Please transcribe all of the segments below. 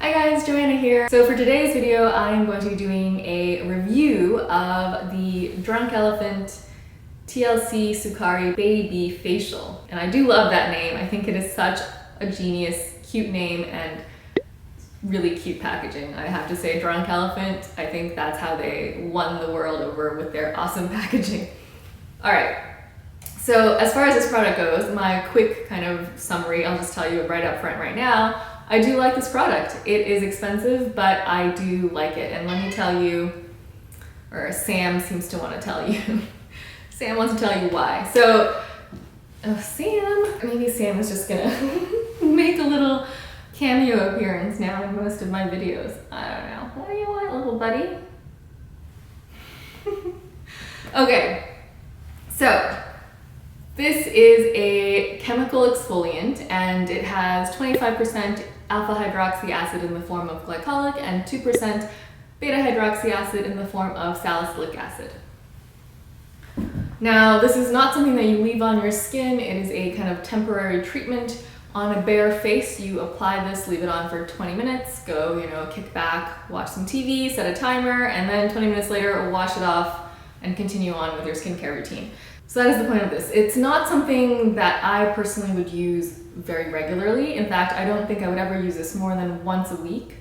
Hi guys, Joanna here. So for today's video, I'm going to be doing a review of the Drunk Elephant TLC Sukari Babyfacial. And I do love that name. I think it is such a genius, cute name and really cute packaging. I have to say, Drunk Elephant, I think that's how they won the world over with their awesome packaging. All right. So as far as this product goes, my quick kind of summary, I'll just tell you right up front right now. I do like this product. It is expensive, but I do like it. And let me tell you, or Sam seems to want to tell you. Sam wants to tell you why. So, maybe Sam is just gonna make a little cameo appearance now in most of my videos. I don't know. What do you want, little buddy? Okay, so this is a chemical exfoliant and it has 25% alpha hydroxy acid in the form of glycolic and 2% beta hydroxy acid in the form of salicylic acid. Now, this is not something that you leave on your skin. It is a kind of temporary treatment on a bare face. You apply this, leave it on for 20 minutes, go, kick back, watch some TV, set a timer, and then 20 minutes later, wash it off and continue on with your skincare routine. So that is the point of this. It's not something that I personally would use very regularly. In fact, I don't think I would ever use this more than once a week.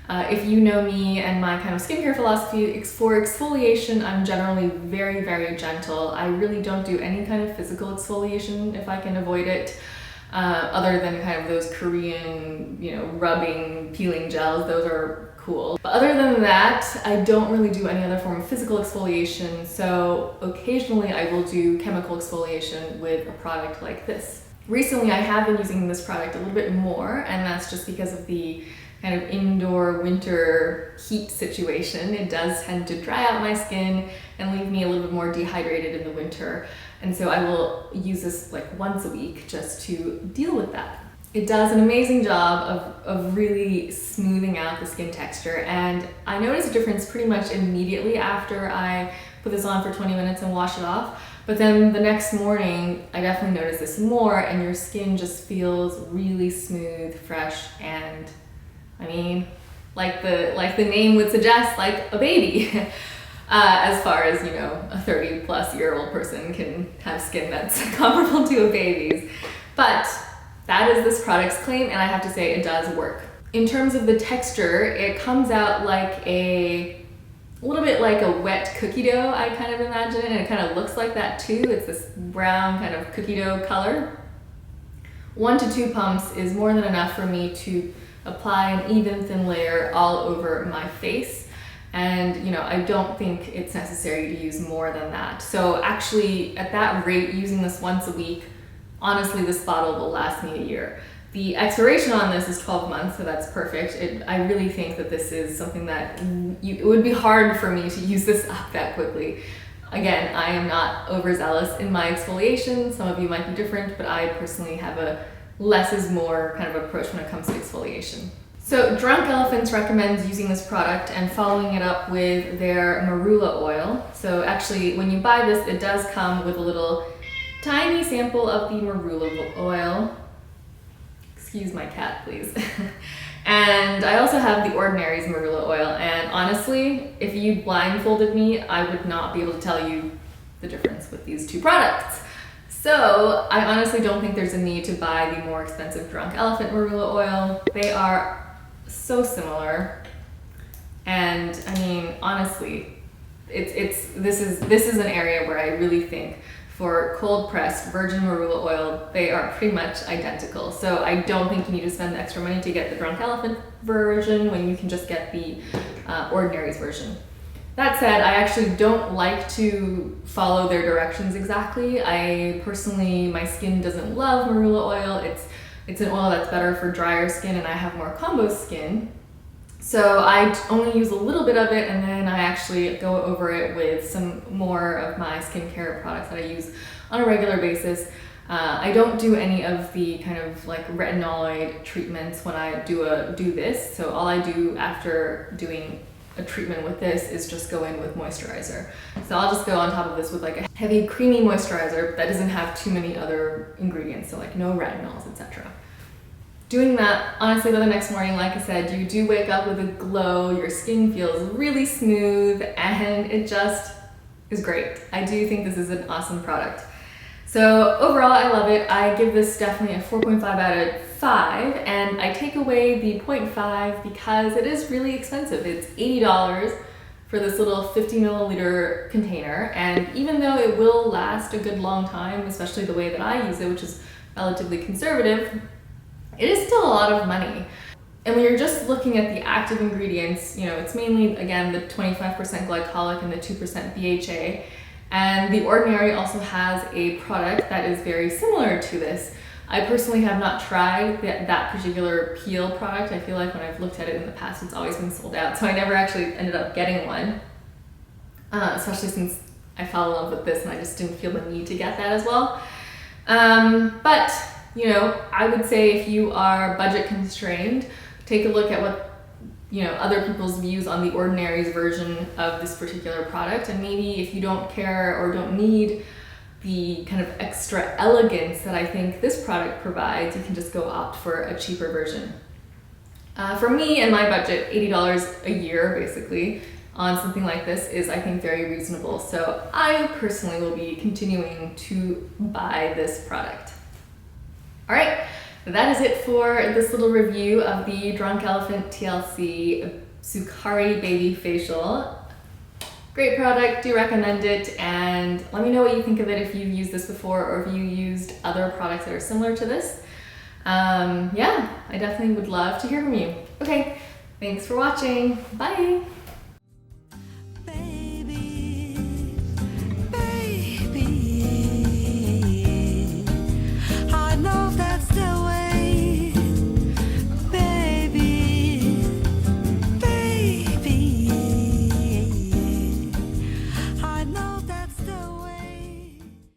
If you know me and my kind of skincare philosophy, for exfoliation, I'm generally very, very gentle. I really don't do any kind of physical exfoliation if I can avoid it, other than kind of those Korean, rubbing, peeling gels. Those are cool. But other than that, I don't really do any other form of physical exfoliation, so occasionally I will do chemical exfoliation with a product like this. Recently I have been using this product a little bit more, and that's just because of the kind of indoor winter heat situation. It does tend to dry out my skin and leave me a little bit more dehydrated in the winter, and so I will use this like once a week just to deal with that. It does an amazing job of really smoothing out the skin texture, and I notice a difference pretty much immediately after I put this on for 20 minutes and wash it off. But then the next morning, I definitely notice this more, and your skin just feels really smooth, fresh, and like the name would suggest, like a baby. As far as, a 30-plus-year-old person can have skin that's comparable to a baby's. But that is this product's claim, and I have to say it does work. In terms of the texture, it comes out like a little bit like a wet cookie dough, I kind of imagine, and it kind of looks like that too. It's this brown kind of cookie dough color. 1 to 2 pumps is more than enough for me to apply an even thin layer all over my face. And I don't think it's necessary to use more than that. So actually, at that rate, using this once a week, honestly, this bottle will last me a year. The expiration on this is 12 months, so that's perfect. I really think that this is something that it would be hard for me to use this up that quickly. Again, I am not overzealous in my exfoliation. Some of you might be different, but I personally have a less is more kind of approach when it comes to exfoliation. So Drunk Elephants recommends using this product and following it up with their Marula oil. So actually, when you buy this, it does come with a little tiny sample of the Marula oil. Excuse my cat, please. And I also have the Ordinaries Marula Oil, and honestly, if you blindfolded me, I would not be able to tell you the difference with these two products. So I honestly don't think there's a need to buy the more expensive Drunk Elephant Marula Oil. They are so similar, and honestly, this is an area where I really think for cold pressed virgin marula oil, they are pretty much identical. So I don't think you need to spend the extra money to get the Drunk Elephant version when you can just get the Ordinaries version. That said, I actually don't like to follow their directions exactly. My skin doesn't love marula oil. It's an oil that's better for drier skin, and I have more combo skin. So I only use a little bit of it, and then I actually go over it with some more of my skincare products that I use on a regular basis. I don't do any of the kind of like retinoid treatments when I do this. So all I do after doing a treatment with this is just go in with moisturizer. So I'll just go on top of this with like a heavy creamy moisturizer that doesn't have too many other ingredients, so like no retinols, etc. doing that, honestly, by the next morning, like I said, you do wake up with a glow, your skin feels really smooth, and it just is great. I do think this is an awesome product. So overall, I love it. I give this definitely a 4.5 out of 5, and I take away the 0.5 because it is really expensive. It's $80 for this little 50 milliliter container, and even though it will last a good long time, especially the way that I use it, which is relatively conservative, it is still a lot of money. And when you're just looking at the active ingredients, you know, it's mainly, again, the 25% glycolic and the 2% BHA. And The Ordinary also has a product that is very similar to this. I personally have not tried that particular peel product. I feel like when I've looked at it in the past, it's always been sold out. So I never actually ended up getting one, especially since I fell in love with this and I just didn't feel the need to get that as well. But you know, I would say if you are budget constrained, take a look at what, you know, other people's views on The Ordinary's version of this particular product, and maybe if you don't care or don't need the kind of extra elegance that I think this product provides, you can just go opt for a cheaper version. For me and my budget, $80 a year basically on something like this is, I think, very reasonable. So I personally will be continuing to buy this product. All right, that is it for this little review of the Drunk Elephant TLC Sukari Babyfacial. Great product, do recommend it, and let me know what you think of it if you've used this before or if you used other products that are similar to this. Yeah, I definitely would love to hear from you. Okay, thanks for watching. Bye.